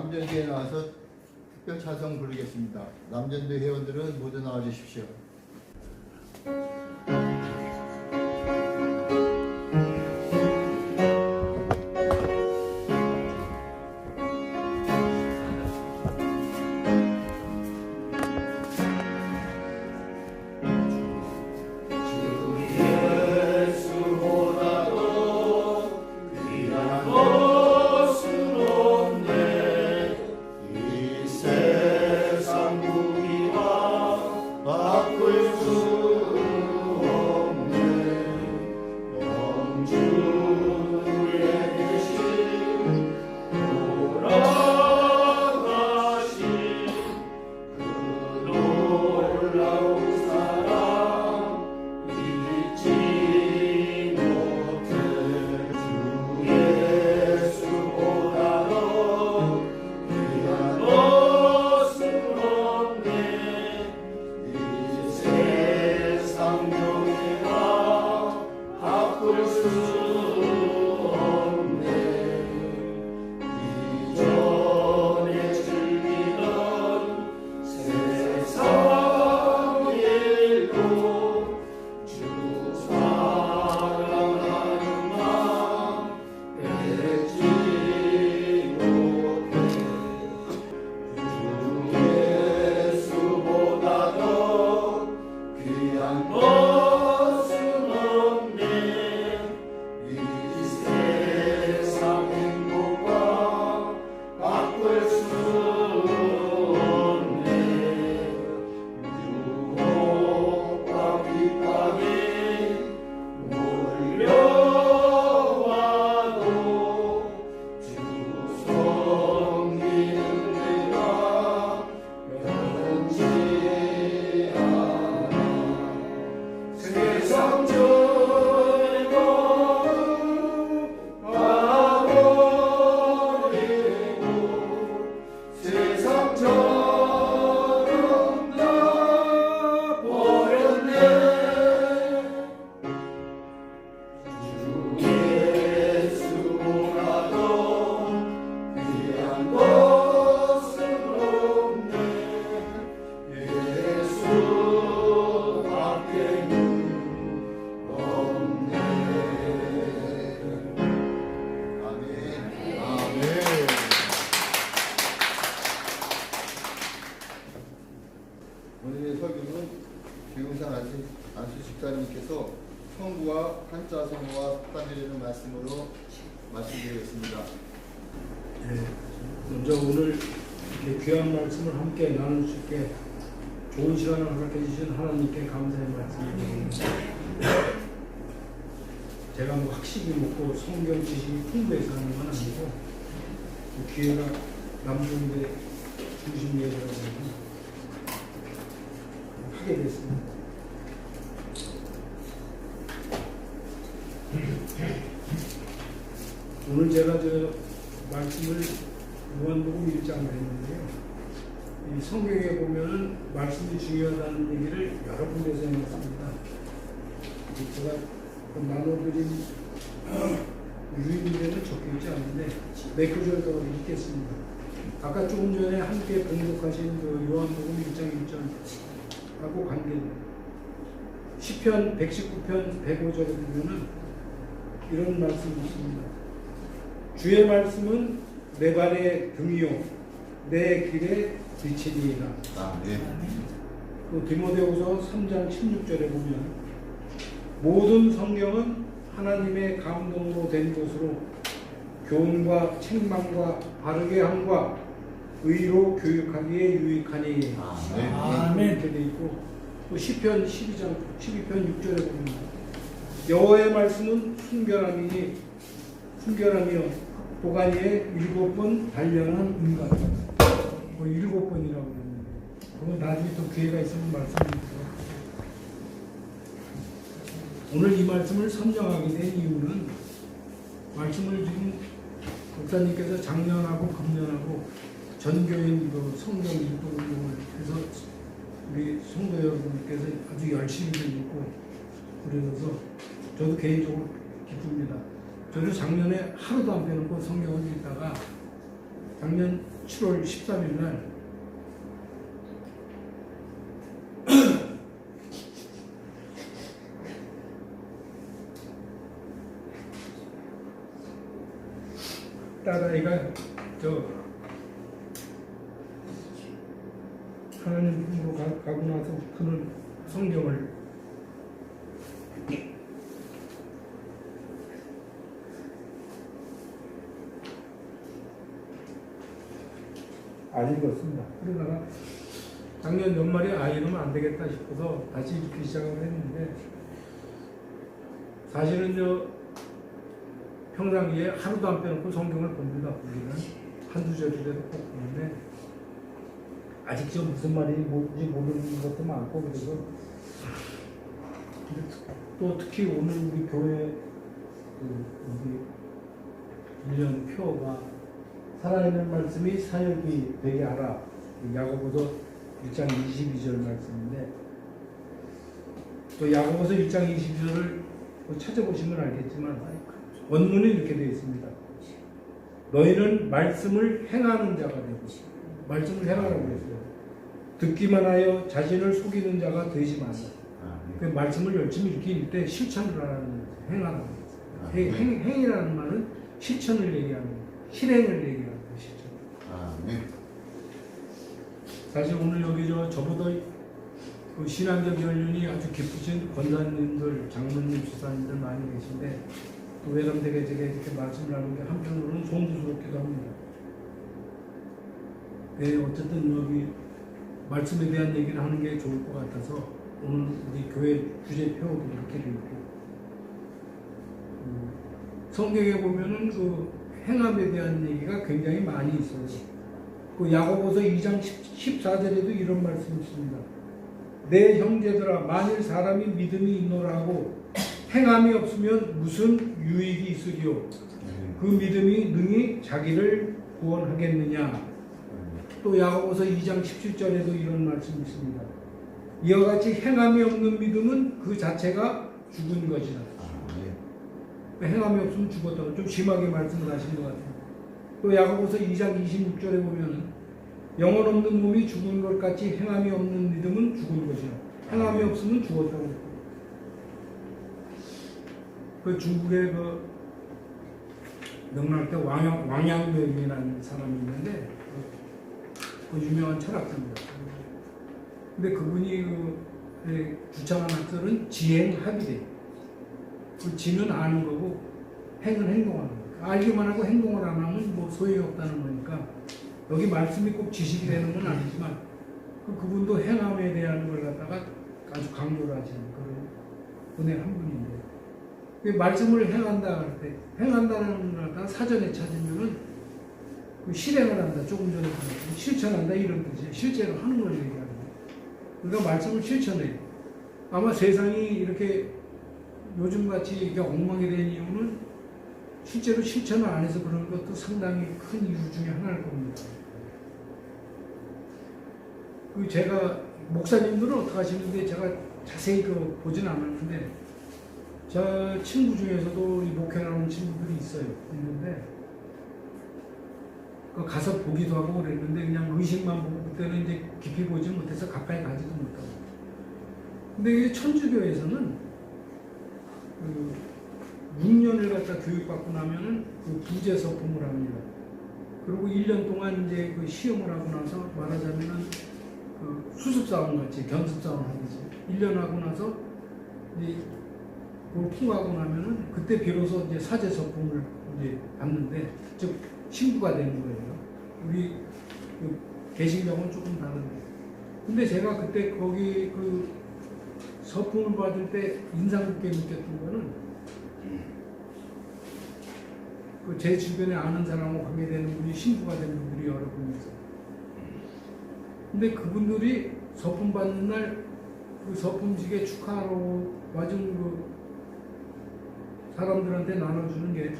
남전도에 나와서 특별 찬송 부르겠습니다. 남전도 회원들은 모두 나와주십시오. 오늘의 설교는 교훈상 안수 집사님께서 성구와 한자 성어와 속담이라는 말씀으로 말씀드리겠습니다. 네, 먼저 오늘 이렇게 귀한 말씀을 함께 나눌 수 있게 좋은 시간을 허락해 주신 하나님께 감사의 말씀을 드립니다. 제가 뭐 학식이 먹고 성경 지식이 풍부해서 하는 건 아니고 기회가 남중대 중심 예배라고 하게 됐습니다. 오늘 제가 말씀을 요한복음 1장을 했는데요. 이 성경에 보면은 말씀이 중요하다는 얘기를 여러 군데서 해놨습니다. 제가 나눠드린 유인들은 적혀있지 않은데 몇 구절 더 읽겠습니다. 아까 조금 전에 함께 봉독하신 그 요한복음 1장 1절하고 관계된 시편 119편 105절에 보면은 이런 말씀이 있습니다. 주의 말씀은 내 발의 등이요 내 길의 빛이니이다. 그 디모데후서 3장 16절에 보면 모든 성경은 하나님의 감동으로 된 것으로 교훈과 책망과 바르게 함과 의로 교육하기에 유익하니. 아멘. 이렇게 돼 있고 또 시편 12편 6절에 보면 여호와의 말씀은 순결함이요 도가니에 7번 단련한 은같. 7번이라고 했는데 그건 나중에 또 기회가 있으면 말씀드릴게요. 오늘 이 말씀을 선정하게 된 이유는 말씀을 지금 목사님께서 작년하고 금년하고 전교인 성경 읽고 운동을 해서 우리 성도 여러분께서 아주 열심히 읽고 그래서 저도 개인적으로 기쁩니다. 저도 작년에 하루도 안 빼놓고 성경을 읽다가 작년 7월 13일 날 딸아이가 하나님 품으로 가고 나서부터는 성경을 안 읽었습니다. 그러다가 작년 연말에 이러면 안 되겠다 싶어서 다시 읽기 시작을 했는데, 사실은 평상시에 하루도 안 빼놓고 성경을 봅니다. 우리는 한두 절이라도 꼭 보는데 아직 무슨 말인지 모르는 것도 많고, 그래서 또 특히 오늘 우리 교회 우리 1년 표가 살아있는 말씀이 사역이 되게 하라, 야고보서 1장 22절 말씀인데, 또 야고보서 1장 22절을 찾아보시면 알겠지만 원문이 이렇게 되어 있습니다. 너희는 말씀을 행하는 자가 되고, 말씀을 행하라고 했어요. 듣기만 하여 자신을 속이는 자가 되지 마라. 그 말씀을 열심히 이렇게 읽을 때 실천을 하라는 거예요. 행하라고 했어요. 행이라는 말은 실천을 얘기하는 거예요. 실행을 얘기하는 거예요. 실천. 사실 오늘 여기 저보다 그 신앙적 연륜이 아주 깊으신 권사님들, 장로님, 지사님들 많이 계신데, 또 외람되게 제가 이렇게 말씀을 하는 게 한편으로는 송구스럽기도 합니다. 네, 어쨌든 여기 말씀에 대한 얘기를 하는 게 좋을 것 같아서 오늘 우리 교회 주제표도 이렇게 되어 있고, 성경에 보면은 그 행함에 대한 얘기가 굉장히 많이 있어요. 그 야고보서 2장 14절에도 이런 말씀이 있습니다. 내 형제들아, 만일 사람이 믿음이 있노라 하고 행함이 없으면 무슨 유익이 있으리요? 그 믿음이 능히 자기를 구원하겠느냐? 또 야고보서 2장 17절에도 이런 말씀이 있습니다. 이와 같이 행함이 없는 믿음은 그 자체가 죽은 것이다. 행함이 없으면 죽었다고 좀 심하게 말씀을 하신 것 같아요. 또 야고보서 2장 26절에 보면은 영혼 없는 몸이 죽은 것 같이 행함이 없는 믿음은 죽은 것이다. 행함이 없으면 죽었다고 했고, 그 중국의 그 명나라 때 왕양면이라는 사람이 있는데 그 유명한 철학자입니다. 근데 그분이 주창한 학설은 지행합의래. 그 지는 아는 거고 행은 행동하는 거. 알기만 하고 행동을 안 하면 뭐 소용이 없다는 거니까, 여기 말씀이 꼭 지식이 되는 건 아니지만 그분도 행함에 대한 걸 갖다가 아주 강조를 하시는 그런 분의 한 분인데, 말씀을 행한다 할 때 행한다는 걸 갖다가 사전에 찾으면은 실행을 한다, 조금 전에 실천한다 이런 뜻이에요. 실제로 하는 걸 얘기하는 거예요. 그러니까 말씀을 실천해요. 아마 세상이 이렇게 요즘같이 이게 엉망이 된 이유는 실제로 실천을 안 해서 그런 것도 상당히 큰 이유 중에 하나일 겁니다. 제가 목사님들은 어떻게 하시는데 제가 자세히 보진 않았는데, 저 친구 중에서도 이 목회하는 친구들이 있는데 가서 보기도 하고 그랬는데 그냥 의식만 보고 그때는 이제 깊이 보지 못해서 가까이 가지도 못하고. 근데 이게 천주교에서는 6년을 갖다 교육받고 나면은 부재 서품을 합니다. 그리고 1년 동안 이제 시험을 하고 나서 말하자면은 수습사원 같이 견습사원 하듯이 1년 하고 나서 이제 그걸 통과하고 나면은 그때 비로소 이제 사제 서품을 이제 받는데, 즉 신부가 되는 거예요. 우리 개신경은 조금 다른데. 근데 제가 그때 거기 서품을 받을 때 인상 깊게 느꼈던 거는, 제 주변에 아는 사람하고 관계되는 분이 신부가 되는 분들이 여러 분 있어요. 근데 그분들이 서품 받는 날 서품직에 축하하러 와준 사람들한테 나눠주는 게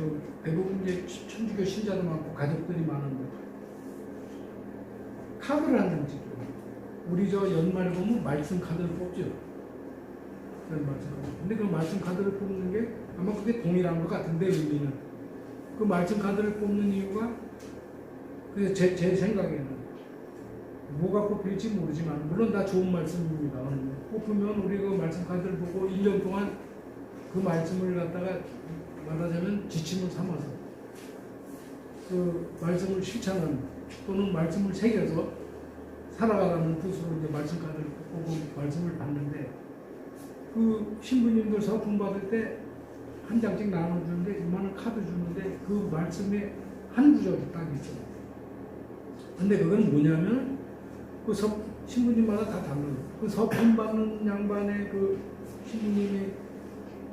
대부분 이제 천주교 신자도 많고 가족들이 많은데 카드를 한 장씩 줘요. 우리 연말에 보면 말씀 카드를 뽑죠. 근데 그 말씀 카드를 뽑는 게 아마 그게 동일한 것 같은데, 의미는 그 말씀 카드를 뽑는 이유가 그래서 제 생각에는 뭐가 뽑힐지 모르지만 물론 다 좋은 말씀입니다. 뽑히면 우리 그 말씀 카드를 보고 1년 동안 그 말씀을 갖다가 말하자면 지침을 삼아서 그 말씀을 실천하는 또는 말씀을 새겨서 살아가라는 뜻으로 이제 말씀 카드를 보고 말씀을 받는데 그 신부님들 서품 받을 때 한 장씩 나눠주는데 이만한 카드 주는데 그 말씀에 한 구절이 딱 있어요. 근데 그건 뭐냐면 그 신부님마다 다 달라요. 그 서품 받는 양반의 그 신부님의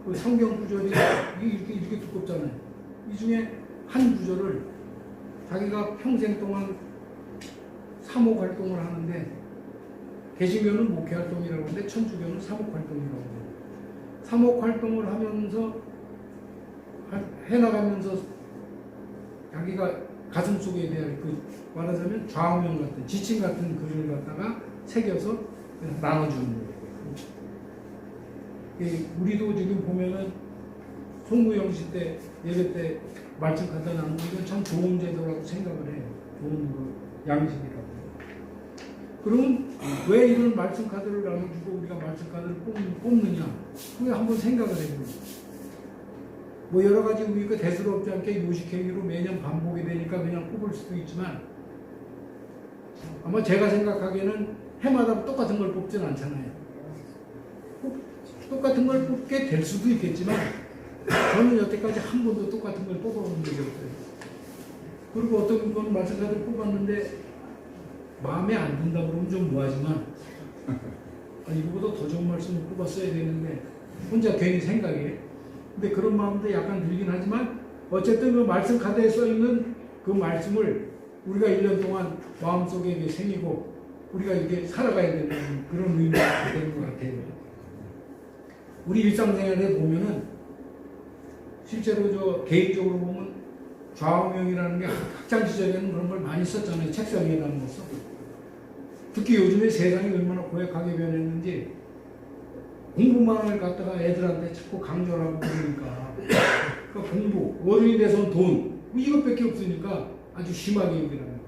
그 성경 구절이 이렇게 두껍잖아요. 이 중에 한 구절을 자기가 평생 동안 사목 활동을 하는데 개신교는 목회 활동이라고 하는데 천주교는 사목 활동이라고 해요. 사목 활동을 하면서 해나가면서 자기가 가슴 속에 대한 그 말하자면 좌우명 같은 지침 같은 글을 갖다가 새겨서 나눠주는 거예요. 우리도 지금 보면은 송구영시 때 예배 때 말씀 갖다 나누는 건 참 좋은 제도라고 생각을 해요. 좋은 그 양식이라고. 그러면 왜 이런 말씀 카드를 나눠주고 우리가 말씀 카드를 뽑느냐? 그게 한번 생각을 해보죠. 뭐 여러 가지 우리가 대수롭지 않게 요식행위로 매년 반복이 되니까 그냥 뽑을 수도 있지만 아마 제가 생각하기에는 해마다 똑같은 걸 뽑진 않잖아요. 똑같은 걸 뽑게 될 수도 있겠지만 저는 여태까지 한 번도 똑같은 걸 뽑아본 적이 없어요. 그리고 어떤 건 말씀 카드를 뽑았는데 마음에 안 든다 그러면 좀 뭐하지만 이거보다 더 좋은 말씀을 뽑았어야 되는데 혼자 괜히 생각해. 근데 그런 마음도 약간 들긴 하지만 어쨌든 그 말씀 카드에 써있는 그 말씀을 우리가 1년 동안 마음속에 생기고 우리가 이렇게 살아가야 되는 그런 의미가 되는 것 같아요. 우리 일상생활에 보면은 실제로 저 개인적으로 보면 좌우명이라는 게 학창 시절에는 그런 걸 많이 썼잖아요. 책상 위에다 놓았어. 특히 요즘에 세상이 얼마나 고약하게 변했는지 공부만을 갖다가 애들한테 자꾸 강조를 하고 그러니까 그러니까 공부, 어른이 돼서는 돈 이것밖에 없으니까 아주 심하게 얘기를 합니다.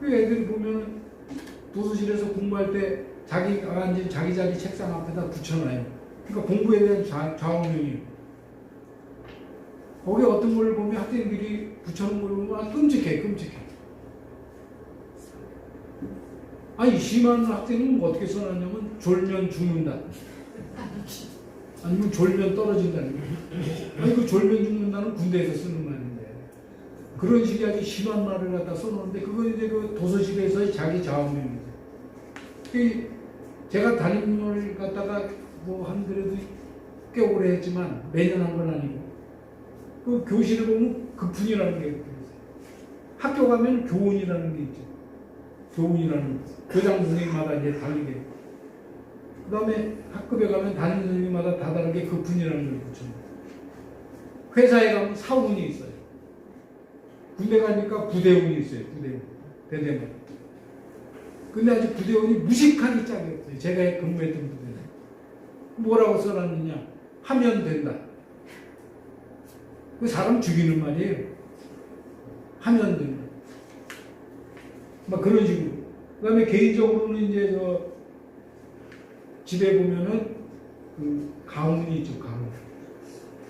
그 애들이 보면 도서실에서 공부할 때 자기가 앉은 자기 책상 앞에다 붙여놔요. 그러니까 공부에 대한 좌우명이에요. 거기 어떤 걸 보면 학생들이 붙여놓은 걸 보면 끔찍해. 아니 심한 학생은 어떻게 써놨냐면 졸면 죽는다. 아니면 졸면 떨어진다는 거예요. 아니 그 졸면 죽는다는 군대에서 쓰는 말인데 그런 식의 아주 심한 말을 갖다 써놓는데 그건 이제 그 도서실에서의 자기 좌우명이죠. 제가 담임을 갖다가 뭐 한 그래도 꽤 오래 했지만 매년 한 건 아니고 그 교실을 보면 급훈이라는 게 있어요. 학교 가면 교훈이라는 게 있죠. 교훈이라는 교장 선생님마다 이제 다르게. 그 다음에 학급에 가면 담임 선생님마다 다 다르게 급훈이라는 걸 붙여요. 회사에 가면 사훈이 있어요. 군대 가니까 부대훈이 있어요. 대대만. 근데 아직 부대훈이 무식하게 짝이 없어요. 제가 근무했던 부대는. 뭐라고 써놨느냐? 하면 된다. 그 사람 죽이는 말이에요. 하면 된다. 막 그런 식으로. 그 다음에 개인적으로는 이제 집에 보면은 그 가훈이 있죠, 가훈.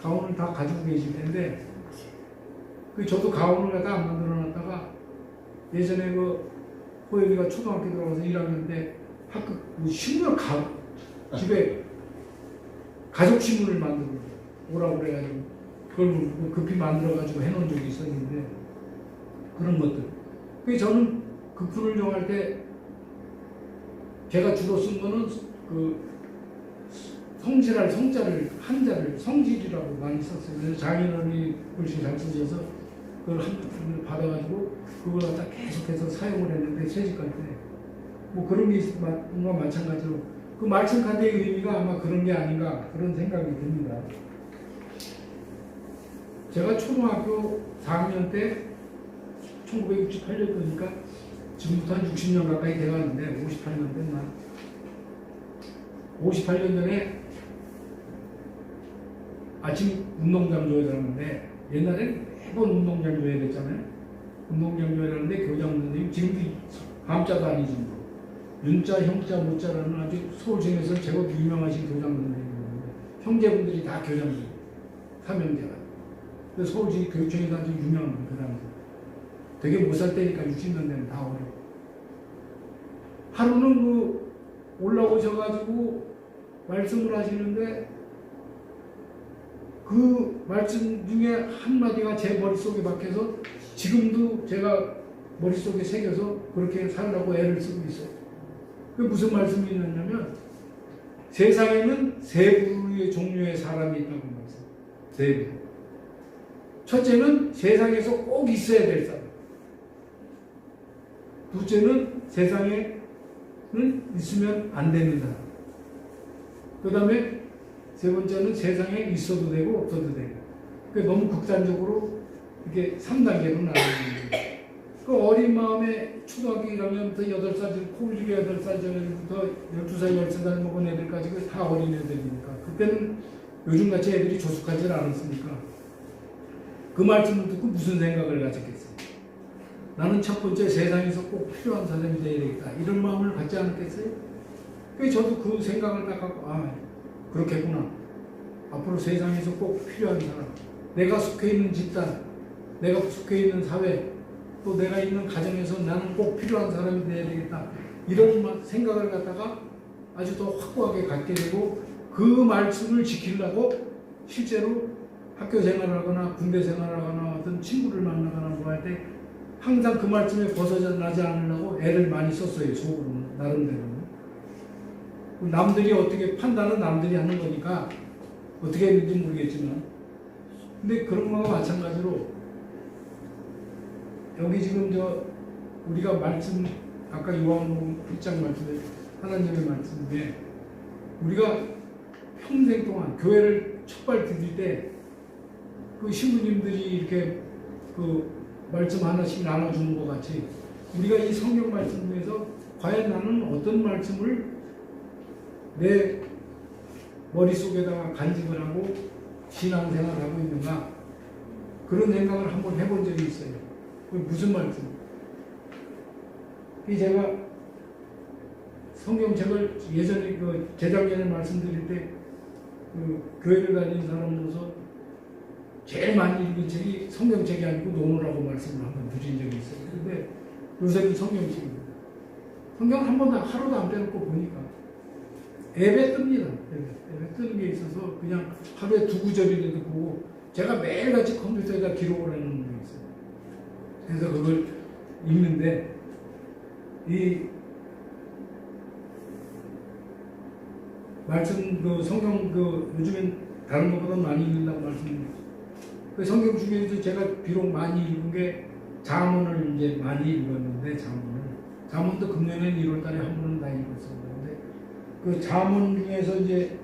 가훈을 다 가지고 계실 텐데, 저도 가훈을 갖다 안 만들어 놨다가 예전에 호영이가 초등학교 들어가서 1학년 때 학교 신문을 집에 가족 신문을 만들어 오라고 그래가지고 그걸 급히 만들어가지고 해놓은 적이 있었는데 그런 것들. 저는 급훈을 정할 때 제가 주로 쓴 거는 그 성질할 성자를 한자를 성질이라고 많이 썼어요. 그래서 장인어른이 글씨 잘 쓰셔서 그걸 한 받아가지고 그걸 갖다 계속해서 사용을 했는데 퇴직할 때 뭐 그런 게 뭔가 마찬가지로 그 말씀 카드의 의미가 아마 그런 게 아닌가 그런 생각이 듭니다. 제가 초등학교 4학년 때 1968년도니까 지금부터 한 60년 가까이 돼가는데 58년 됐나? 58년 전에 아침 운동장 줘야 되는데 옛날에 매번 운동장 줘야 됐잖아요. 운동장교회라는데 교장 선생님 지금도 함자도 아니지 뭐. 윤자, 형자, 모자라는 아주 서울시내에서 제법 유명하신 교장 선생님인데 형제분들이 다 교장님, 삼형제가. 근데 서울시 교육청에서 아주 유명한 그 당시. 되게 못 살 때니까 60년대는 다 어려. 하루는 그 올라오셔가지고 말씀을 하시는데 그 말씀 중에 한마디가 제 머릿속에 박혀서 지금도 제가 머릿속에 새겨서 그렇게 살라고 애를 쓰고 있어요. 그 무슨 말씀이 있냐면 세상에는 세 부류의 종류의 사람이 있다고 말씀. 세 부류. 첫째는 세상에서 꼭 있어야 될 사람. 둘째는 세상에는 있으면 안 되는 사람. 그 다음에 세 번째는 세상에 있어도 되고 없어도 되고. 그러니까 너무 극단적으로 이렇게 3단계로 나누는 거예요. 그 어린 마음에 초등학교 1학년부터 8살, 코vil리가 8살 전에부터 12살, 13살 먹은 애들까지 다 어린 애들이니까. 그때는 요즘같이 애들이 조숙하지 않았으니까. 그 말씀을 듣고 무슨 생각을 가졌겠어요? 나는 첫 번째 세상에서 꼭 필요한 사람이 되어야 되겠다. 이런 마음을 갖지 않았겠어요? 그래서 저도 그 생각을 딱 갖고, 아, 그렇겠구나. 앞으로 세상에서 꼭 필요한 사람. 내가 속해 있는 집단, 내가 속해 있는 사회, 또 내가 있는 가정에서 나는 꼭 필요한 사람이 되어야 되겠다. 이런 생각을 갖다가 아주 더 확고하게 갖게 되고 그 말씀을 지키려고 실제로 학교 생활을 하거나 군대 생활을 하거나 어떤 친구를 만나거나 뭐 할 때 항상 그 말씀에 벗어나지 않으려고 애를 많이 썼어요. 속으로는. 나름대로는. 남들이 어떻게 판단은 남들이 하는 거니까 어떻게 했는지 모르겠지만 근데 그런 거와 마찬가지로 여기 지금 우리가 말씀 아까 요한복음 1장 말씀에 하나님의 말씀에 우리가 평생 동안 교회를 첫발 디딜 때 그 신부님들이 이렇게 그 말씀 하나씩 나눠주는 것 같이 우리가 이 성경 말씀 중에서 과연 나는 어떤 말씀을 내 머릿속에다가 간직을 하고 신앙생활을 하고 있는가 그런 생각을 한번 해본 적이 있어요. 그게 무슨 말씀? 제가 성경책을 예전에 재작년에 말씀드릴 때 교회를 다니는 사람으로서 제일 많이 읽은 책이 성경책이 아니고 논어라고 말씀을 한번 드린 적이 있어요. 근데 요새는 성경책입니다. 성경 한 번도 하루도 안 빼놓고 보니까 앱에 뜹니다. 앱에 뜨는 게 있어서 그냥 하루에 2구절이라도 보고 제가 매일같이 컴퓨터에다 기록을 해놓는 게 있어요. 그래서 그걸 읽는데 이 말씀 성경 요즘엔 다른 것보다 많이 읽는다고 말씀드렸죠. 그 성경 중에서 제가 비록 많이 읽은 게 잠언을 이제 많이 읽었는데 잠언도 금년엔 1월달에 한 번은 다 읽었습니다. 근데 그 잠언 중에서 이제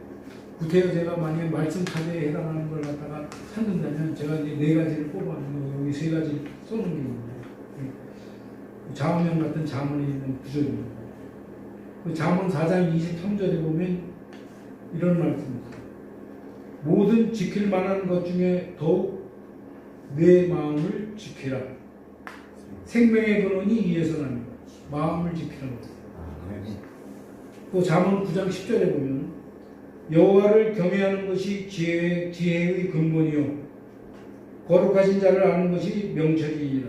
구태여 제가 만약에 말씀 카드에 해당하는 걸 갖다가 찾는다면 제가 이제 4가지를 꼽아놓은 여기 3가지 써놓은 게 있는데 잠언형 같은 잠언에 있는 구절입니다. 그 잠언 4장 23절에 보면 이런 말씀입니다. 모든 지킬 만한 것 중에 더욱 내 마음을 지키라. 생명의 근원이 이에서 납니다. 마음을 지키라고. 또 잠언 9장 10절에 보면 여호와를 경외하는 것이 지혜의 근본이요 거룩하신 자를 아는 것이 명철이니라.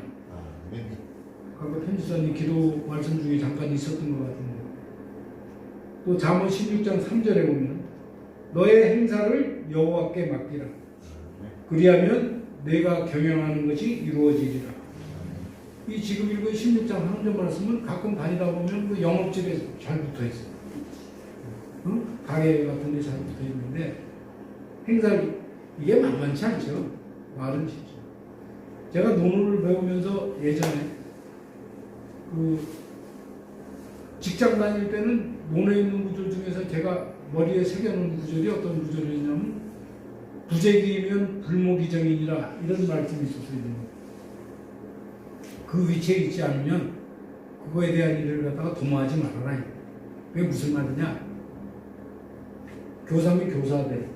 아까 편지자님 기도 말씀 중에 잠깐 있었던 것 같은데 또 잠언 16장 3절에 보면 너의 행사를 여호와께 맡기라. 그리하면 내가 경영하는 것이 이루어지리라. 이 지금 읽은 16장 한절 말씀은 가끔 다니다 보면 그 영업집에 잘 붙어 있어요. 가게 같은 데 잘 붙어 있는데 행사 이게 만만치 않죠. 말은 쉽죠. 제가 논어를 배우면서 예전에 그 직장 다닐 때는 논어에 있는 구절 중에서 제가 머리에 새겨놓은 구절이 어떤 구절이냐면 부재기이면 불모기정이니라 이런 말씀이 있었어요. 그 위치에 있지 않으면 그거에 대한 일을 갖다가 도모하지 말아라. 그게 무슨 말이냐? 교사면 교사대,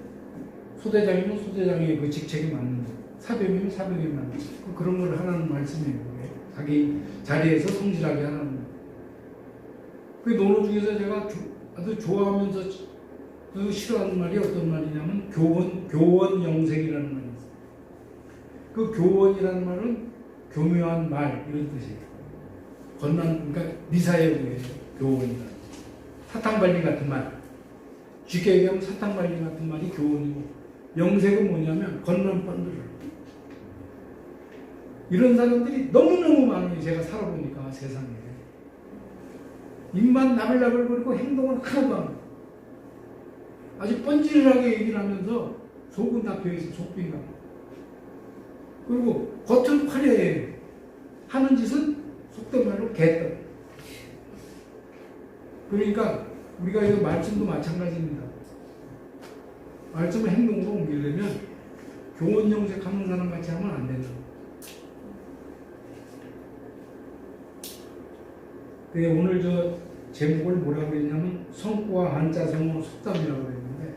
소대장이면 소대장의 그 직책이 맞는 거, 사병이면 사병이 맞는 거. 그런 걸 하라는 말씀이에요. 자기 자리에서 성실하게 하는 거예요. 그 논어 중에서 제가 아주 좋아하면서 그 싫어하는 말이 어떤 말이냐면 교원 영생이라는 말이 있어요. 그 교원이라는 말은 교묘한 말 이런 뜻이에요. 그러니까 미사여구예요. 교원이라. 사탕발리 같은 말. 쉽게 얘기하면 사탕발리 같은 말이 교원이고, 영색은 뭐냐면 건넌 뻔들. 이런 사람들이 너무너무 많아요. 제가 살아보니까 세상에. 입만 나불나불거리고 행동은 하나도 안 해요. 아주 뻔질하게 얘기를 하면서 속은 다 비어있어. 속빈가. 그리고 겉은 화려해요. 하는 짓은 속된 말로 개떡. 그러니까 우리가 이 말씀도 마찬가지입니다. 말씀을 행동으로 옮기려면 교원 영색하는 사람 같이 하면 안 된다. 오늘 저 제목을 뭐라고 그랬냐면 성구와 한자성어 속담이라고 그랬는데,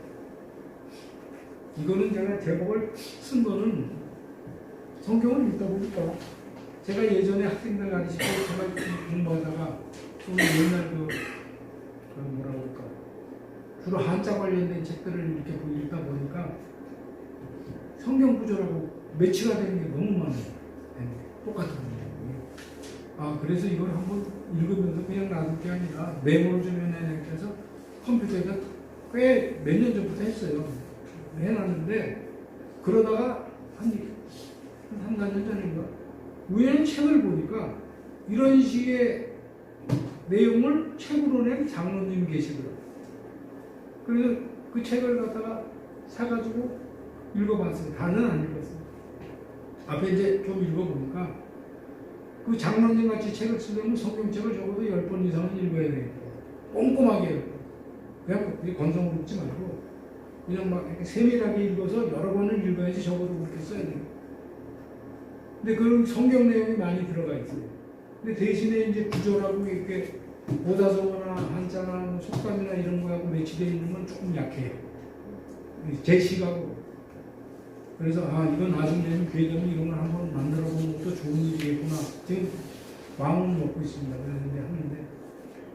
이거는 제가 제목을 쓴 거는 성경을 읽다 보니까 제가 예전에 학생들 가르치고 제가 공부하다가 또 옛날 뭐라고 할까, 주로 한자 관련된 책들을 이렇게 읽다 보니까 성경 구절하고 매치가 되는 게 너무 많아요. 똑같은 거예요. 그래서 이걸 한번 읽으면서 그냥 놔둘 게 아니라 메모를 좀 해내게 해서 컴퓨터에다 꽤 몇 년 전부터 했어요. 해놨는데, 그러다가 한 3, 4년 전인가 우연히 책을 보니까 이런 식의 내용을 책으로 낸 장로님이 계시더라고요. 그래서 그 책을 갖다가 사가지고 읽어봤어요. 다는 안 읽었어요. 앞에 이제 좀 읽어보니까 그 장로님 같이 책을 쓰려면 성경책을 적어도 10번 이상은 읽어야 되겠다. 꼼꼼하게. 그냥 건성으로 읽지 말고 그냥 막 이렇게 세밀하게 읽어서 여러 번을 읽어야지 적어도 그렇게 써야 돼요. 근데 그 성경 내용이 많이 들어가 있어요. 근데 대신에 이제 구절하고 이렇게 보다성어나 한자나 뭐 속담이나 이런 거하고 매치되어 있는 건 조금 약해요. 제 시각으로. 그래서 이건 나중에 기회 되면 이런 걸 한번 만들어 보는 것도 좋은 일이겠구나. 지금 마음을 먹고 있습니다. 그랬는데 하는데,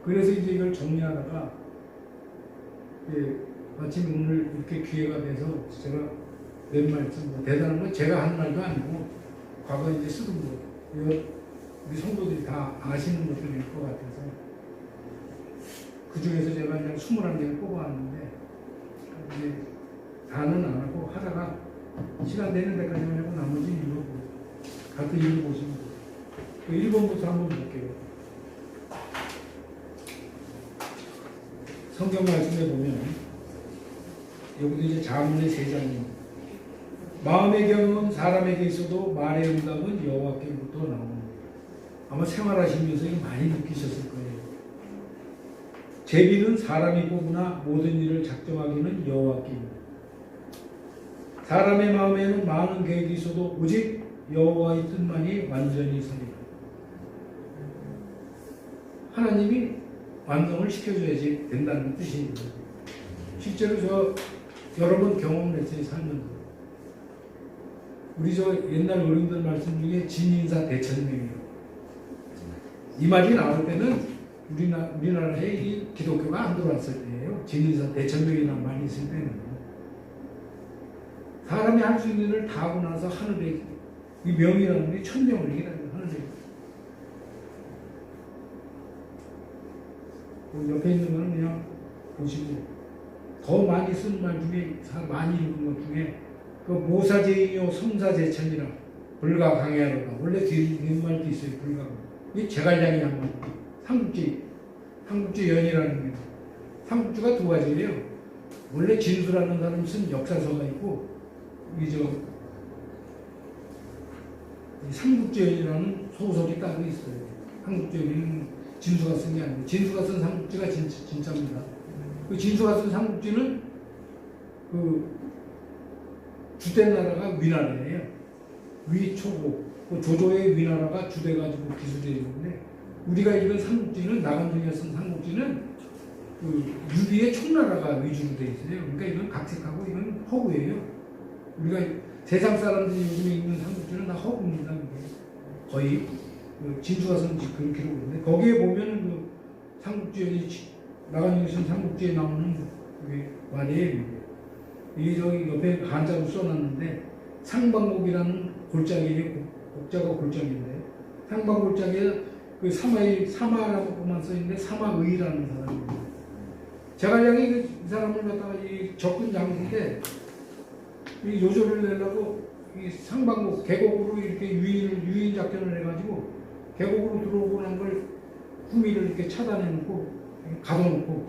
그래서 이제 이걸 정리하다가 마침 오늘 이렇게 기회가 돼서 제가 몇 말씀, 뭐 대단한 건 제가 한 말도 아니고 과거에 이제 쓰던 거, 우리 성도들이 다 아시는 것들일 것 같아서 그 중에서 제가 그냥 21개를 뽑아왔는데, 이제 다는 안 하고 하다가 시간 되는 데까지만 하고 나머지 읽어보고 가끔 읽어보시면 돼요. 1번부터 한번 볼게요. 성경 말씀에 보면 여기도 이제 자문의 3장입니다. 마음의 경험은 사람에게 있어도 말의 응답은 여호와께로부터 나옵니다. 아마 생활하시면서 이거 많이 느끼셨을 거예요. 제비는 사람이 뽑으나 모든 일을 작정하기는 여호와께입니다. 사람의 마음에는 많은 계획이 있어도 오직 여호와의 뜻만이 완전히 서리라. 하나님이 완성을 시켜줘야지 된다는 뜻이에요. 실제로 저 여러 번 경험을 했어요, 살면서. 우리 저 옛날 어른들 말씀 중에 진인사 대천명이에요. 이 말이 나올 때는 우리나라에 이 기독교가 안 들어왔을 때예요. 진인사 대천명이라는 말이 있을 때는. 사람이 할 수 있는 일을 다 하고 나서 하늘에, 이 명이라는 게 천명을 얘기하는 하늘에. 옆에 있는 거는 그냥 보시고, 더 많이 쓴 말 중에, 많이 읽은 것 중에, 그 모사제이요 성사제천이라, 불가 강해하로다. 원래 뒷말도 있어요, 불가. 이 제갈량이 한 말. 삼국지 연이라는 게. 삼국지가 2가지예요. 원래 진수라는 사람이 쓴 역사서가 있고, 삼국지연이라는 소설이 따로 있어요. 삼국지연은 진수가 쓴 게 아니고, 진수가 쓴 삼국지가 진짜입니다. 그 진수가 쓴 삼국지는 주대 나라가 위나라예요. 위초고, 그 조조의 위나라가 주돼가지고 기수되어 있는데, 우리가 읽은 삼국지는, 나간중에 쓴 삼국지는 유비의 총나라가 위주로 되어 있어요. 그러니까 이건 각색하고 이건 허구예요. 우리가 세상 사람들이 요즘에 읽는 삼국지는 다 허구입니다. 거의 그 진수가선 그런 기록인데 거기에 보면 그 삼국지에 나간유신 삼국지에 나오는 그게 말이에요. 이게 저기 옆에 한자로 써놨는데 상방곡이라는 골짜기에 곡자가 골짜기인데 상방골짜기에 그 사마라고만 써있는데 사마의라는 사람입니다. 제갈량이 이 사람을 갖다가 이 접근 장소인데 이 요조를 내려고 이 상방곡 계곡으로 이렇게 유인 작전을 해가지고 계곡으로 들어오고 난 걸 후미를 이렇게 차단해놓고 가둬놓고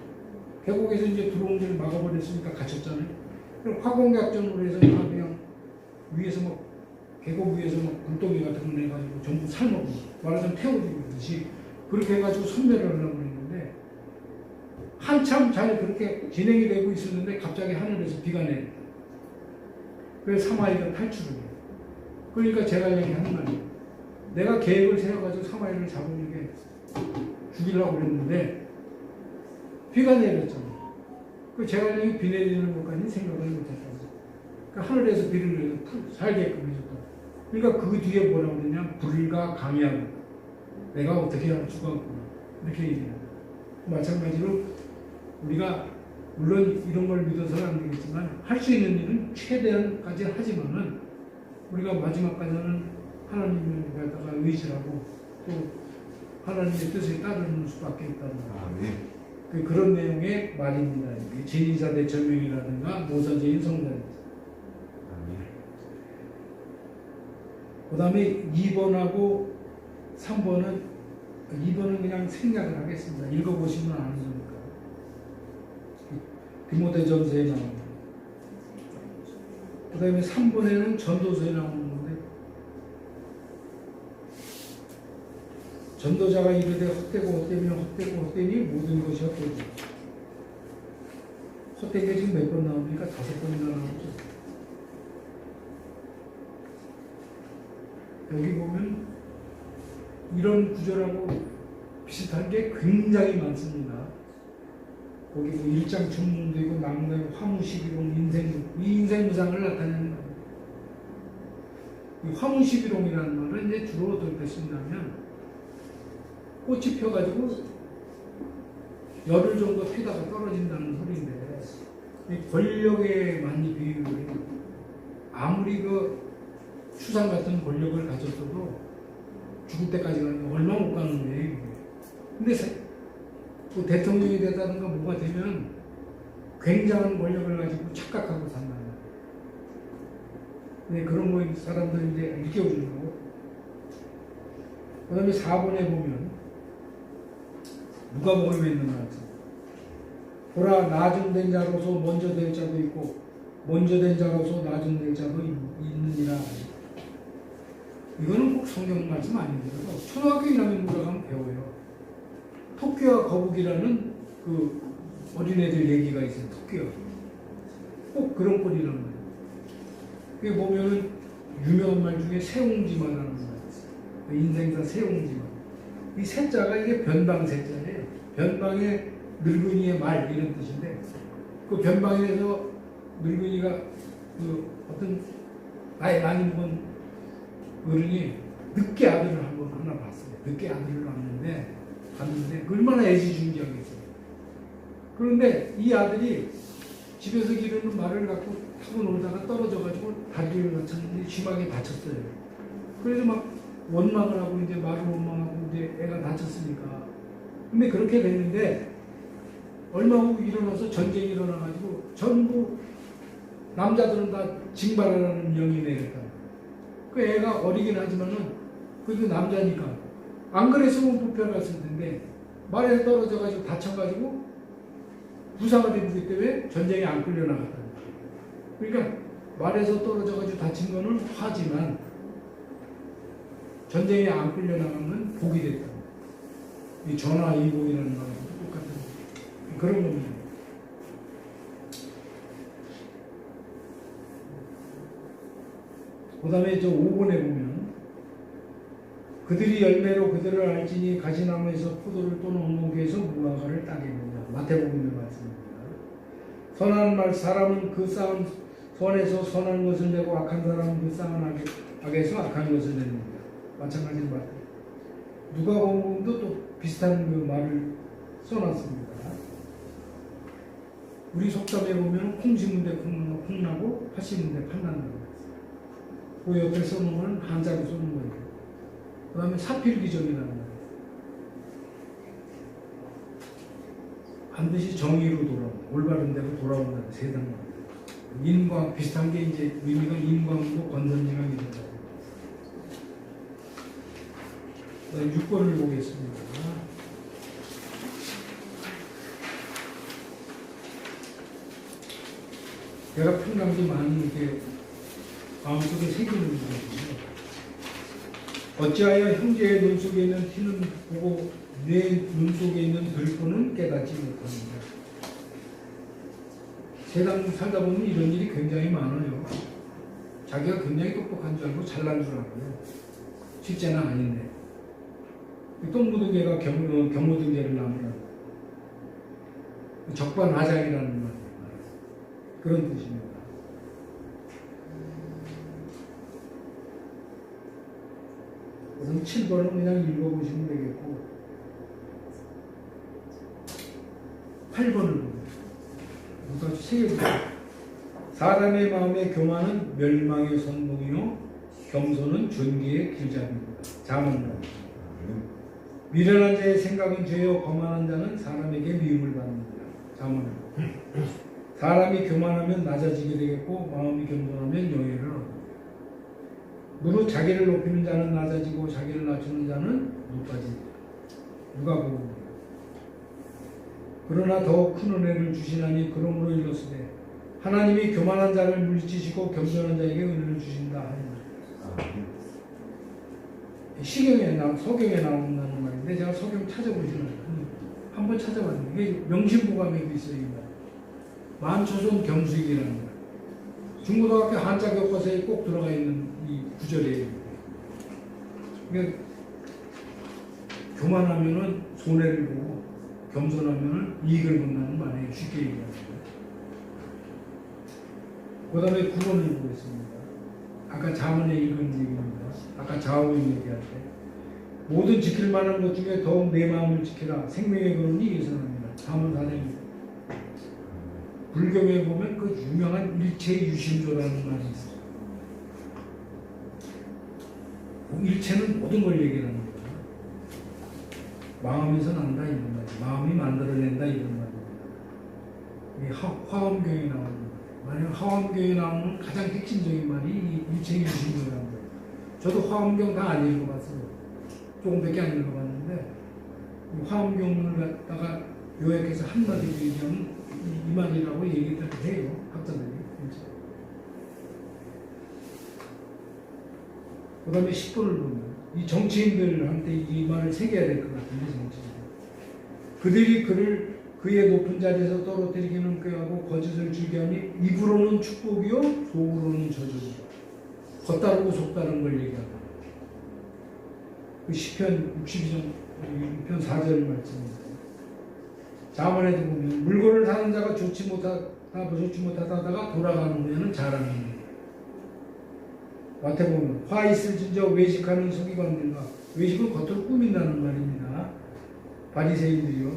계곡에서 이제 들어온 걸 막아버렸으니까 갇혔잖아요. 그럼 화공작전으로 해서 그냥 위에서 막 계곡 위에서 막 굴덩이 같은 걸 내가지고 전부 삶아고 말하자면 태워주듯이 그렇게 해가지고 선멸을 하려고 했는데 한참 잘 그렇게 진행이 되고 있었는데 갑자기 하늘에서 비가 내렸다. 그래서 사마이가 탈출을 해요. 그러니까 제갈량이 하는 말이에요. 내가 계획을 세워가지고 사마이를 잡으려게 죽이려고 그랬는데 비가 내렸잖아요. 그 제갈량이 비 내리는 것까지 생각을 못했다고. 그러니까 하늘에서 비를 내려서 살게끔 해줬다. 그러니까 그 뒤에 뭐라고 그러냐, 불과 강야고 내가 어떻게 하면 죽었구나 이렇게 얘기해요. 마찬가지로 우리가 물론 이런 걸 믿어서는 안 되겠지만 할 수 있는 일은 최대한까지 하지만은 우리가 마지막까지는 하나님을 갖다가 의지하고 또 하나님의 뜻에 따르는 수밖에 없다는 거예요. 그런 내용의 말입니다. 제인사 대천명이라든가 모사제인 성사입니다. 그 다음에 2번하고 3번은 2번은 그냥 생략을 하겠습니다. 읽어보시면 아는 거니까. 디모데전서에 나옵니다. 그 다음에 3번에는 전도서에 나오는 건데 전도자가 이르되 헛되고 헛되며 헛되고 헛되니 모든 것이 헛되고 헛된 게 지금 몇 번 나옵니까? 5번이나 나오죠. 여기 보면 이런 구절하고 비슷한 게 굉장히 많습니다. 거기 뭐 일장 천문도 있고 나무의 화무시비롱 이 인생무상을 나타내는 거예요. 이 화무시비롱이라는 말은 이제 주로 어떨 때 쓴다면 꽃이 펴가지고 열흘 정도 피다가 떨어진다는 소리인데 이 권력에 많이 비유를 해요. 아무리 그 추상 같은 권력을 가졌어도 죽을 때까지 가는 게 얼마 못 가는 거예요. 근데 그 대통령이 되다든가 뭐가 되면 굉장한 권력을 가지고 착각하고 산다. 네, 그런 거 사람들이 이제 일깨워주는 거고. 그 다음에 4번에 보면 누가복음에 있는 말씀. 보라, 낮은 된 자로서 먼저 될 자도 있고 먼저 된 자로서 낮은 될 자도 있느니라. 이거는 꼭 성경 말씀 아니더라도 초등학교 1학년 들어가면 배워요. 토끼와 거북이라는 그 어린애들 얘기가 있어요. 토끼와 꼭 그런 꼴이라는 거예요. 그게 보면은 유명한 말 중에 세옹지마라는 말이 있어요. 인생사 세옹지마. 이 세자가 이게 변방세자예요. 변방의 늙은이의 말 이런 뜻인데 그 변방에서 늙은이가 그 어떤 나이 많이 먹은 어른이 늦게 아들을 한번 하나 봤어요. 늦게 아들을 봤는데 얼마나 애지중지하겠어요. 그런데 이 아들이 집에서 기르는 말을 갖고 타고 놀다가 떨어져가지고 다리를 다쳤는데 심하게 다쳤어요. 그래서 막 원망을 하고 이제 말을 원망하고 이제 애가 다쳤으니까. 근데 그렇게 됐는데 얼마 후 일어나서 전쟁이 일어나가지고 전부 남자들은 다 징발하라는 명이 내렸다. 그 애가 어리긴 하지만은 그래도 남자니까 안 그랬으면 부패를 갔을 텐데 말에서 떨어져가지고 다쳐가지고 부상을 입기 때문에 전쟁에 안 끌려나갔다. 그러니까 말에서 떨어져가지고 다친 거는 화지만 전쟁에 안 끌려나간 건 복이 됐다. 이 전화이복이라는 거랑 똑같은 그런 겁니다. 그 다음에 저 5번에 보면 그들이 열매로 그들을 알지니 가시나무에서 포도를 또는 엉겅퀴에서 무화과를 따겠느냐. 마태복음의 말씀입니다. 선한 말 사람은 그 쌓은 선에서 선한 것을 내고 악한 사람은 그 쌓은 악에서 악한 것을 냅니다. 마찬가지로 말해요. 누가복음도 또 비슷한 그 말을 써놨습니다. 우리 속담에 보면 콩 심은 데 콩나고 팥 심은 데 팥난다고 했어요. 그 옆에 써놓은 건 한자로 써놓은 거예요. 그 다음에 사필귀정이라는 거예요. 반드시 정의로 돌아온다. 올바른 대로 돌아온다는 세상만. 인광 비슷한 게 이제 의미가 인광도 건선징악이 된다. 6번을 보겠습니다. 내가 평상시 많이 이렇게 마음속에 새기는 거거든요. 어찌하여 형제의 눈 속에 있는 티는 보고 내 눈 속에 있는 들보는 깨닫지 못합니다. 세상 살다 보면 이런 일이 굉장히 많아요. 자기가 굉장히 똑똑한 줄 알고 잘난 줄 알고요. 실제는 아닌데. 똥무더기가 경무등개를 낳으면 적반하장이라는 말이에요. 그런 뜻입니다. 그럼 7번은 그냥 읽어보시면 되겠고 8번을 보면 누가 새겨주세요. 사람의 마음의 교만은 멸망의 선봉이요 겸손은 존귀의 길잡이입니다. 자문입니다. 미련한 자의 생각은 죄요 거만한 자는 사람에게 미움을 받는다. 자문입니다. 사람이 교만하면 낮아지게 되겠고 마음이 겸손하면 영예를 얻는다. 무릇 자기를 높이는 자는 낮아지고 자기를 낮추는 자는 높아진다. 누가복음. 그러나 더 큰 은혜를 주시나니 그러므로 일렀으되 하나님이 교만한 자를 물리치시고 겸손한 자에게 은혜를 주신다 하니라. 서경에 나온다는 말인데 제가 서경 찾아보지는 않아요. 한번 찾아봤는데 이게 명심보감에도 있어요. 이 말. 만초손 경수익이라는 말. 중고등학교 한자 교과서에 꼭 들어가 있는 이 구절이에요. 그러니까 교만하면은 손해를 보고 겸손하면은 이익을 본다는 말이에요. 쉽게 얘기하면. 그 다음에 9번을 보겠습니다. 아까 자문에 읽은 얘기입니다. 아까 좌우인 얘기할 때. 모든 지킬 만한 것 중에 더욱 내 마음을 지키라. 생명의 근원이 예선합니다. 자문 4장입니다. 불교에 보면 그 유명한 일체유심조라는 말이 있어요. 일체는 모든 걸 얘기하는 거예요. 마음에서 난다 이런 말이에요. 마음이 만들어낸다 이런 말입니다. 이게 화엄경에 나오는 거예요. 만약 화엄경에 나오는 가장 핵심적인 말이 이 일체유심조라는 거예요. 저도 화엄경 다 안 읽어봤어요. 조금밖에 안 읽어봤는데 화엄경을 갖다가 요약해서 한마디로 얘기하면 이 말이라고 얘기를 해요. 학자들이. 그 다음에 10번을 보면 이 정치인들한테 이 말을 새겨야 될 것 같은데 정치인들. 그들이 그의 높은 자리에서 떨어뜨리기는 꾀하고 거짓을 즐겨하니 입으로는 축복이요 속으로는 저주이다. 겉다르고 속다른 걸 얘기하다. 그 시편 62편 4절 말씀입니다. 자문에도 보면 물건을 사는 자가 좋지 못하다가 돌아가는 후에는 자랑합니다. 마태복음 화 있을진저 외식하는 서기관들과 외식은 겉으로 꾸민다는 말입니다. 바리새인들이요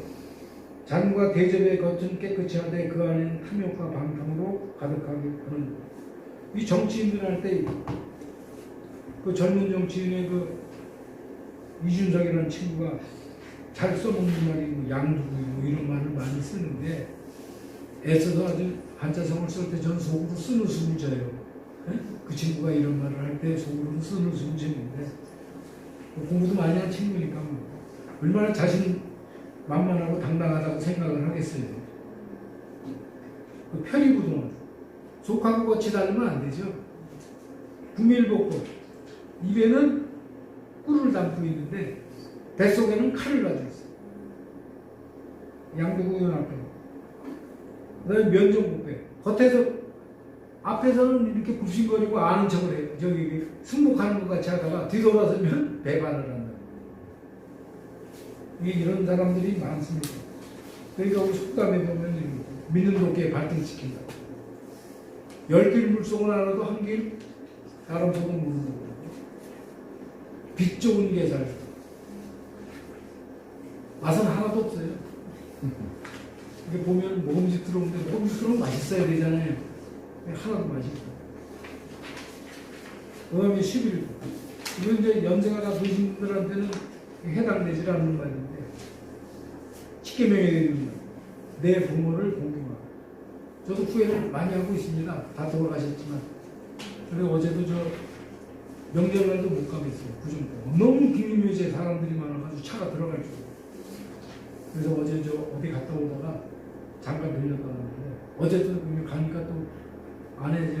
잔과 대접의 겉은 깨끗이 하되 그 안에는 탐욕과 방탕으로 가득하게 하는 이 정치인들 할 때 그 젊은 정치인의 그 이준석이라는 친구가 잘 써먹는 말이 뭐 양두구 뭐 이런 말을 많이 쓰는데 애써서 아주 한자성을 쓸 때 전 속으로 쓰는 숨을 져요. 그 친구가 이런 말을 할 때 속으로 쓰는 숨을 지는데 공부도 많이 한 친구니까 얼마나 자신 만만하고 당당하다고 생각을 하겠어요. 그 편의부동은 속하고 겉이 다르면 안 되죠. 구밀복고 입에는 꿀을 담고 있는데 뱃속에는 칼을 가지고 있어요. 양두구연 앞에. 그 다음에 면종복배. 겉에서 앞에서는 이렇게 굽신거리고 아는 척을 해요. 저기 승복하는 것 같이 하다가 뒤돌아서면 배반을 한다. 이런 사람들이 많습니다. 그러니까 우리 속담에 보면 믿는 도끼에 발등시킨다. 10길 물속은 알아도 한 길 사람 속은 모르는 거예요. 빛 좋은 게 살. 맛은 하나도 없어요. 이게 보면 먹음직스러운데 먹음직스러우면 맛있어야 되잖아요. 하나도 맛이 없어요. 그 다음에 11조. 이건 이제 연세가 다 드신 분들한테는 해당되지 않는 말인데, 십계명에 됩니다. 내 부모를 공경하라. 저도 후회를 많이 하고 있습니다. 다 돌아가셨지만. 그래서 어제도 저 명절날도 못 가겠어요. 구정도. 너무 비밀묘지에 사람들이 많아가지고 차가 들어갈 줄. 그래서 어제 저 어디 갔다 오다가 잠깐 들렸다 왔는데, 어제도 가니까 또 안에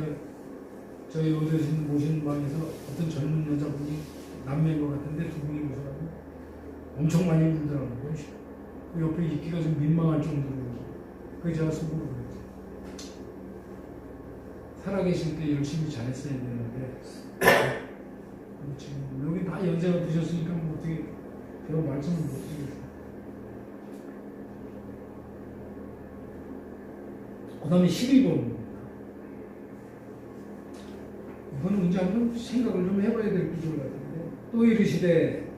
저희 어르신 모시는 방에서 어떤 젊은 여자분이 남매인 것 같은데 두 분이 오셔가지고 엄청 많이 울더라고요. 그 옆에 있기가 좀 민망할 정도로. 그래서 제가 속으로 그랬죠. 살아계실 때 열심히 잘했어야 되는데 지금 여기 다 연세가 드셨으니까 뭐 어떻게 제가 말씀을 못 드리겠어요. 그 다음에 12번입니다. 이거는 이제 한번 생각을 좀 해봐야 될 구절 같은데, 또 이르시되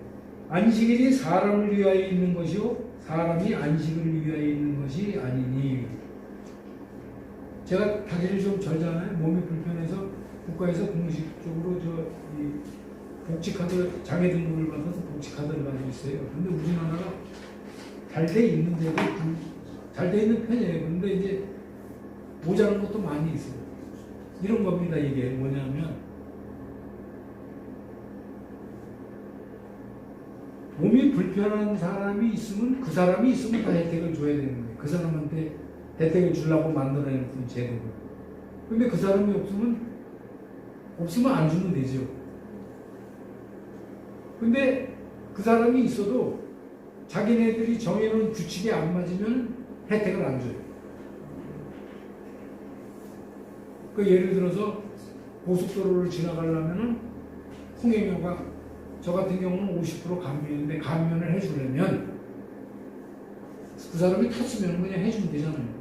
안식일이 사람을 위하여 있는 것이요 사람이 안식을 위하여 있는 것이 아니니. 제가 다리를 좀 절잖아요. 몸이 불편해서 국가에서 공식적으로 이 복지카드, 장애 등급을 받아서 복지카드를 가지고 있어요. 근데 우리나라가 잘 돼 있는데도 잘 돼 있는 편이에요. 근데 이제 모자란 것도 많이 있어요. 이런 겁니다. 이게 뭐냐면 몸이 불편한 사람이 있으면 그 사람이 있으면 다 혜택을 줘야 되는 거예요. 그 사람한테 혜택을 주려고 만들어내는 제도를. 근데 그 사람이 없으면 안 주면 되죠. 근데 그 사람이 있어도 자기네들이 정해놓은 규칙에 안 맞으면 혜택을 안 줘요. 그 예를 들어서 고속도로를 지나가려면은 통행료가 저 같은 경우는 50% 감면인데 감면을 해주려면 그 사람이 탔으면 그냥 해주면 되잖아요.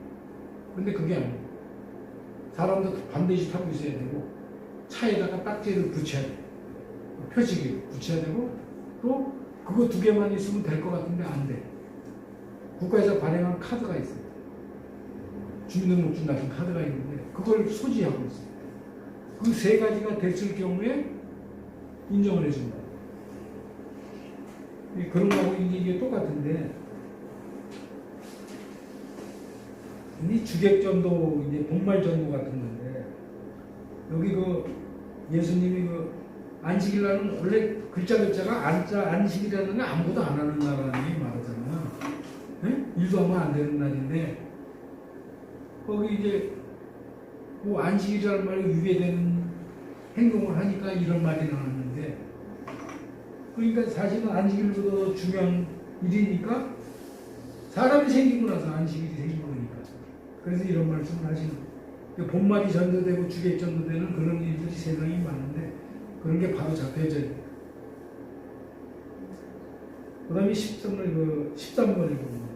근데 그게 아니에요. 사람도 반드시 타고 있어야 되고 차에다가 딱지를 붙여야 돼요. 표식을 붙여야 되고 또 그거 두 개만 있으면 될 것 같은데 안 돼. 국가에서 발행한 카드가 있어요. 주민등록증 같은 카드가 있는데 그걸 소지하고 있어요. 그 세 가지가 됐을 경우에 인정을 해준다. 그런 거하고 이게 똑같은데, 이 주객전도 이제 본말전도 같은 건데, 여기 예수님이 안식일날은 원래 글자가 안식이라는 건 아무것도 안 하는 나라는 얘기 말하잖아요. 네? 일도 하면 안 되는 날인데, 거기 이제 안식이라는 말이 위배되는 행동을 하니까 이런 말이 나왔는데, 그러니까 사실은 안식일보다 더 중요한 일이니까 사람이 생기고 나서 안식일이 생긴 거니까. 그래서 이런 말씀을 하시는 거예요. 본말이 전도되고 주객 전도되는 그런 일들이 세상에 많은데 그런 게 바로 잡혀져야 돼요. 그 다음에 13번에 보면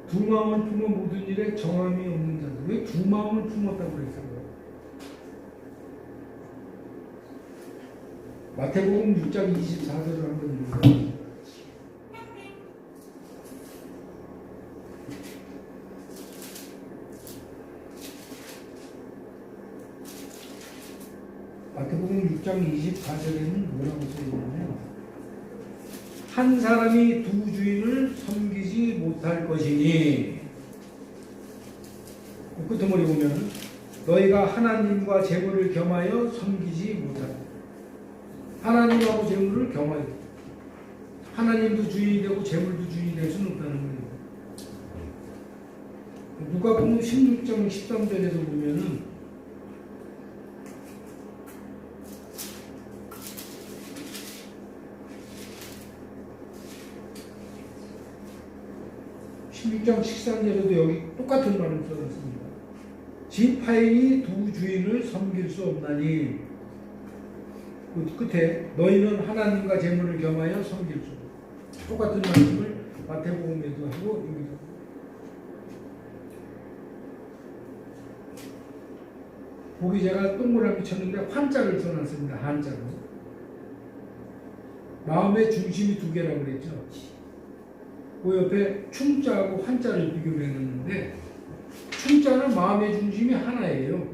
두 마음을 품어 모든 일에 정함이 없는 자들. 왜 두 마음을 품었다고 그랬어요? 마태복음 6장 24절을 한번 읽어요. 마태복음 6장 24절에는 뭐라고 써있냐면 한 사람이 두 주인을 섬기지 못할 것이니, 끝머리 보면 너희가 하나님과 재물을 겸하여 섬기지 못하라. 하나님하고 재물을 겸하여, 하나님도 주인이 되고 재물도 주인이 될 수는 없다는 거예요. 누가복음 16장 13절에서 보면은 16장 13절에도 여기 똑같은 말을 써놨습니다. 지파인이 두 주인을 섬길 수 없나니, 그 끝에 너희는 하나님과 재물을 겸하여 섬길 수 없다. 똑같은 말씀을 마태복음에도 하고 여기도. 거기 제가 동그라미 쳤는데 환자를 써놨습니다. 한자로. 마음의 중심이 두 개라고 그랬죠. 그 옆에 충자하고 환자를 비교를 해놨는데 충자는 마음의 중심이 하나예요.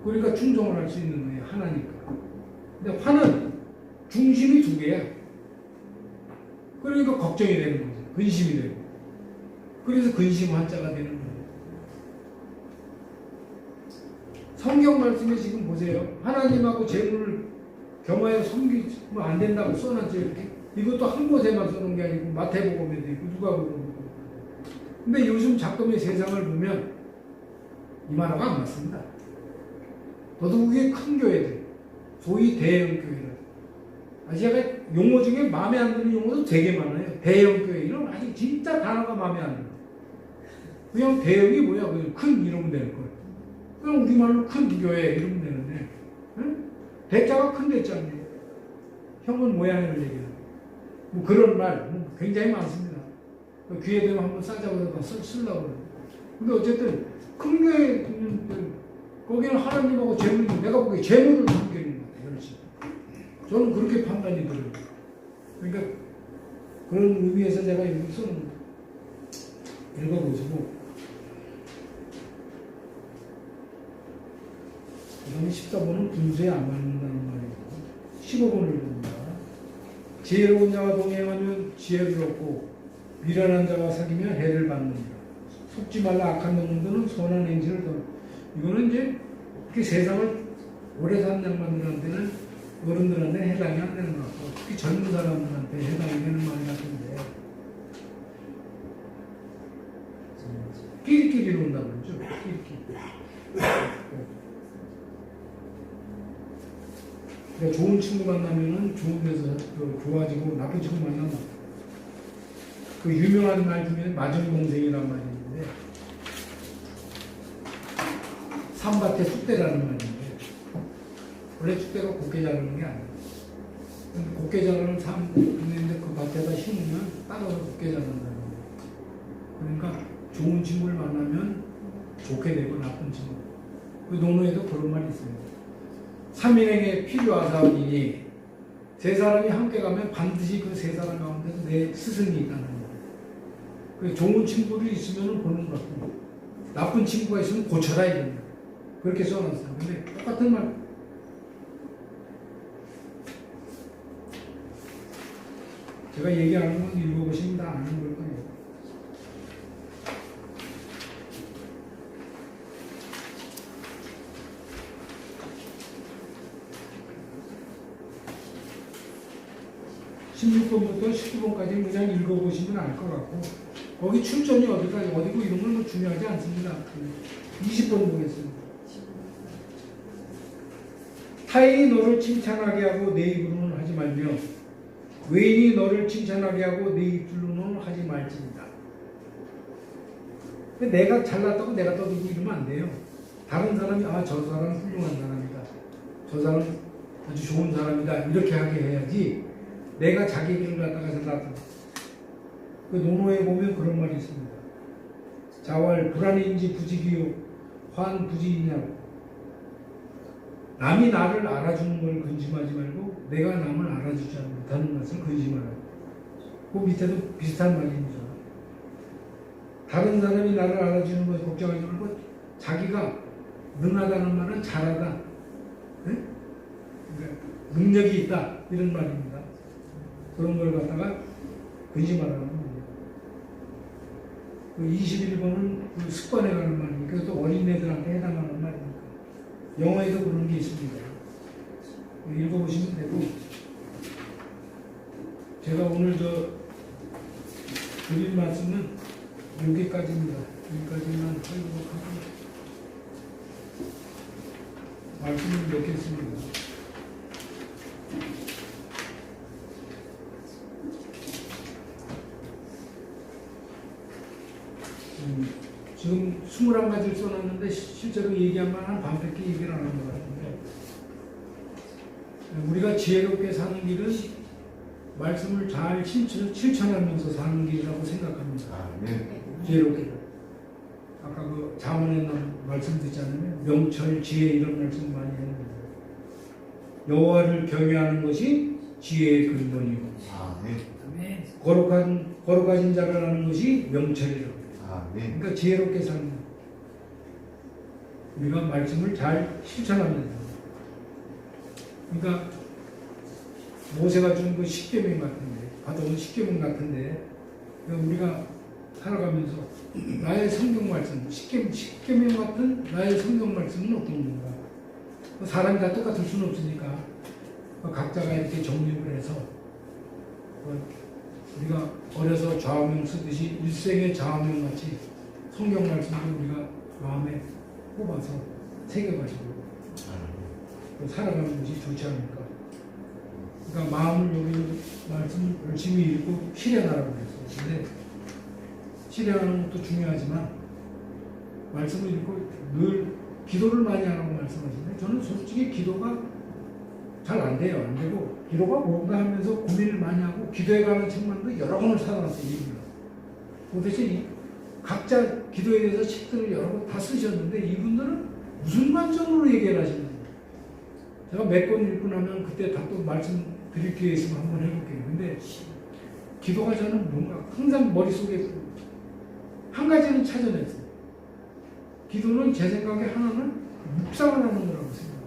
그러니까 충성을 할 수 있는 거예요. 하나니까. 근데 화는 중심이 두 개야. 그러니까 걱정이 되는 거죠. 근심이 되고. 그래서 근심 환자가 되는 거예요. 성경 말씀에 지금 보세요. 하나님하고 재물을 겸하여 섬기면 안 된다고 써놨죠. 이렇게. 이것도 한 곳에만 써놓은 게 아니고 마태복음에도 있고 누가복음에도 있고. 근데 요즘 작금의 세상을 보면 이 말하고 안 맞습니다. 더더욱이 큰 교회들, 소위 대형 교회들. 제가 용어 중에 마음에 안 드는 용어도 되게 많아요. 대형 교회 이런 아직 진짜 단어가 마음에 안 들어요. 그냥 대형이 뭐야? 그냥 큰 이러면 될 거예요. 그냥 우리말로 큰 교회 이러면 되는데, 응? 대자가 큰 대자인데 형은 모양을 얘기해요. 뭐 그런 말 굉장히 많습니다. 기회 되면 한번 싸자고 쓰려고 그래요. 근데 어쨌든 큰 교회 있는 거기는 하나님하고 재물이 내가 보기에 재물을 섬기는 것 같아요. 그렇지. 저는 그렇게 판단이 들어요. 그러니까 그런 의미에서 제가 여기서는 읽어보시고 그 다음에 14번은 분수에 안 맞는다는 말이고 15번을 봅니다. 지혜로운 자와 동행하면 지혜를 얻고 미련한 자와 사귀면 해를 받는다. 속지 말라 악한 놈들은 선한 행실을 더. 이거는 이제 특히 세상을 오래 산 양반들한테는 어른들한테는 해당이 안 되는 것 같고 특히 젊은 사람들한테 해당이 되는 말 같은데 끼리끼리 논다고 그러죠. 끼리끼리. 그러니까 좋은 친구 만나면은 좋은 데서 좋아지고 나쁜 친구 만나면 그 유명한 말 중에 마중동생이란 말이 있는데 삼밭의 쑥대라는 말인데 원래 쑥대가 곱게 자라는 게 아니에요. 근데 곱게 자라는 삶 있는데 그 밭에다 심으면 따라서 곱게 자란다는 거예요. 그러니까 좋은 친구를 만나면 좋게 되고 나쁜 친구. 그 논어에도 그런 말이 있습니다. 삼인에게 필요하사오니 세 사람이 함께 가면 반드시 그 세 사람 가운데서 내 스승이 있다는 거예요. 그 좋은 친구들이 있으면 보는 것 같고 나쁜 친구가 있으면 고쳐라 이런 그렇게 써놨어요. 근데 똑같은 말. 제가 얘기하는 건 읽어보시면 다 아는 걸 거예요. (16번부터) (19번까지) 그냥 읽어보시면 알 것 같고 거기 출전이 어디까지 어디고 이런 건 뭐 중요하지 않습니다. 20번 보겠습니다. 타인이 너를 칭찬하게 하고 내 입으로는 하지 말며 외인이 너를 칭찬하게 하고 내 입술로는 하지 말지니라. 내가 잘났다고 내가 떠들고 이러면 안 돼요. 다른 사람이 저 사람 훌륭한 사람이다. 저 사람 아주 좋은 사람이다. 이렇게 하게 해야지 내가 자기 길을 갖다가 생각하고 그 논어에 보면 그런 말이 있습니다. 자왈 불안인지 부지기요 환 부지이냐고. 남이 나를 알아주는 걸 근심하지 말고 내가 남을 알아주지 못하는 것을 근심하라. 그 밑에도 비슷한 말입니다. 다른 사람이 나를 알아주는 걸 걱정하지 말고 자기가 능하다는 말은 잘하다. 네? 그러니까 능력이 있다. 이런 말입니다. 그런 걸 갖다가 근심하라는 겁니다. 그 21번은 그 습관에 관한 말이니까 그것도 어린애들한테 해당하는 말이니까. 영어에도 그런 게 있습니다. 읽어보시면 되고 제가 오늘 드릴 말씀은 여기까지입니다. 여기까지만 하도록 하고 말씀을 맺겠습니다. 지금 21가지를 써놨는데 실제로 얘기한 건 한 반밖에 얘기를 안 한 것 같은데 우리가 지혜롭게 사는 길은 말씀을 잘 실천하면서 사는 길이라고 생각합니다. 네. 지혜롭게. 아까 그 자문에 말씀 듣잖아요. 명철, 지혜 이런 말씀 많이 했는데 여호와를 경외하는 것이 지혜의 근본이고 아멘. 거룩하신 자라는 것이 명철이라고. 아멘. 그러니까 지혜롭게 사는 것. 우리가 말씀을 잘 실천하면서. 그러니까 모세가 준 그 십계명 같은데, 받아온 십계명 같은데, 그러니까 우리가 살아가면서 나의 성경 말씀, 십계명 같은 나의 성경 말씀은 어떤 건가? 사람이 다 똑같을 수는 없으니까 각자가 이렇게 정립을 해서 우리가 어려서 좌우명 쓰듯이 일생의 좌우명 같이 성경 말씀을 우리가 마음에 뽑아서 새겨가지고 살아가는 것이 좋지 않을까. 그러니까 마음을 여기 말씀 열심히 읽고 실행하라고 그랬어요. 근데 실행하는 것도 중요하지만 말씀을 읽고 늘 기도를 많이 하라고 말씀하시는데 저는 솔직히 기도가 잘 안 돼요. 안 되고 기도가 뭔가 하면서 고민을 많이 하고 기도에 관한 책만도 여러 권을 사놨어요. 이분은. 도대체 각자 기도에 대해서 책들을 여러 권 다 쓰셨는데 이분들은 무슨 관점으로 얘기를 하시는지 제가 몇 권 읽고 나면 그때 다 또 말씀드릴 기회 있으면 한번 해볼게요. 근데 기도가 저는 뭔가 항상 머릿속에 한 가지는 찾아냈어요. 기도는 제 생각에 하나는 묵상을 하는 거라고 생각해요.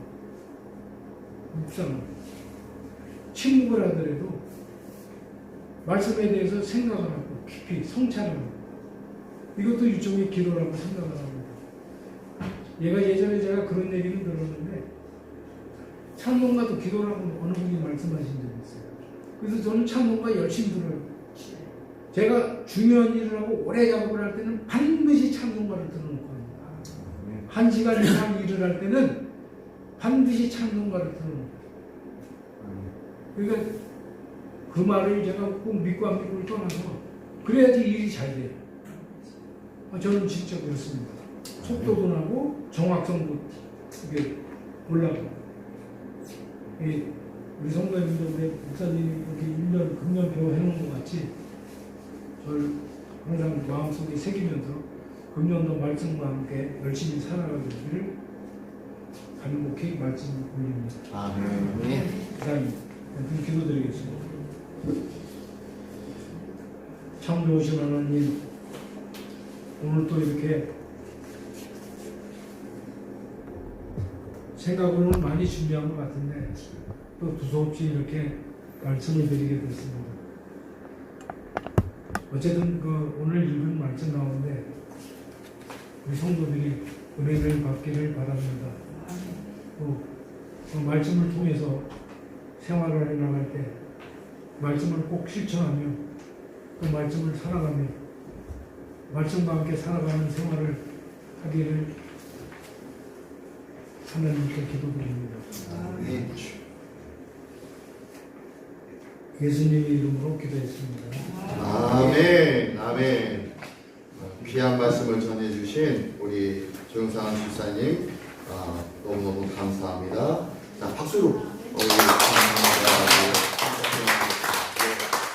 묵상을. 침묵을 하더라도 말씀에 대해서 생각을 하고 깊이 성찰을 하고 이것도 일종의 기도라고 생각을 합니다. 예전에 제가 그런 얘기는 들었는데 찬송가도 기도라고 어느 분이 말씀하신 적이 있어요. 그래서 저는 찬송가 열심히 들어요. 제가 중요한 일을 하고 오래 작업을 할 때는 반드시 찬송가를 들어놓고 합니다. 1시간 이상 일을 할 때는 반드시 찬송가를 들어놓고. 그러니까 그 말을 제가 꼭 믿고 안 믿고를 떠나서 그래야지 일이 잘 돼요. 저는 진짜 그렇습니다. 속도도 나고 정확성도 이게 올라가고. 우리 성도님도 우리 목사님이 이렇게 1년 금년표 해놓은 것 같이 저를 항상 마음속에 새기면서 금년도 말씀과 함께 열심히 살아가기를 간곡히 말씀을 올립니다. 아멘. 기사님, 기도드리겠습니다. 참 좋으신 하나님, 오늘 또 이렇게 생각으로는 많이 준비한 것 같은데 또 두서없이 이렇게 말씀을 드리게 됐습니다. 어쨌든 오늘 읽은 말씀 가운데 우리 성도들이 은혜를 받기를 바랍니다. 또 그 말씀을 통해서 생활을 해나갈 때 말씀을 꼭 실천하며 그 말씀을 살아가며 말씀과 함께 살아가는 생활을 하기를 하나님께 기도드립니다. 아멘. 예수님의 이름으로 기도했습니다. 아멘. 아멘. 귀한 말씀을 전해주신 우리 조영상 집사님 너무너무 감사합니다. 자, 박수로 우리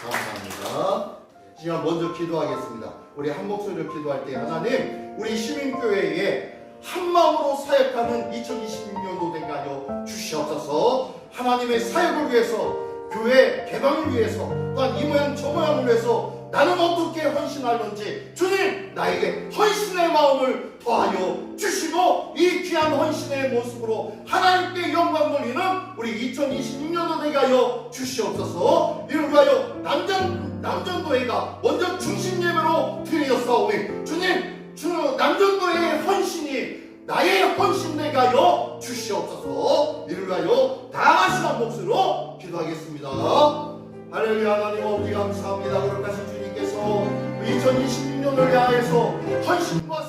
감사합니다. 지금 먼저 기도하겠습니다. 우리 한 목소리로 기도할 때 하나님 우리 시민교회에 한 마음으로 사역하는 2026년도 되게 하여 주시옵소서. 하나님의 사역을 위해서 교회 개방을 위해서 또한 이 모양 저 모양을 위해서 나는 어떻게 헌신하는지 주님 나에게 헌신의 마음을 더하여 주시고 이 귀한 헌신의 모습으로 하나님께 영광 돌리는 우리 2026년도 되게 하여 주시옵소서. 이를 위하여 남전도회가 먼저 중심 예배로 드리었사오니 주님 남전도회의 헌신이 나의 헌신 되게 하여 주시옵소서. 이를 위하여 다같이 한 목소리로 기도하겠습니다. 할렐루야. 하나님 아버지 감사합니다. 거룩하신 주님께서 2026년을 향해서 헌신과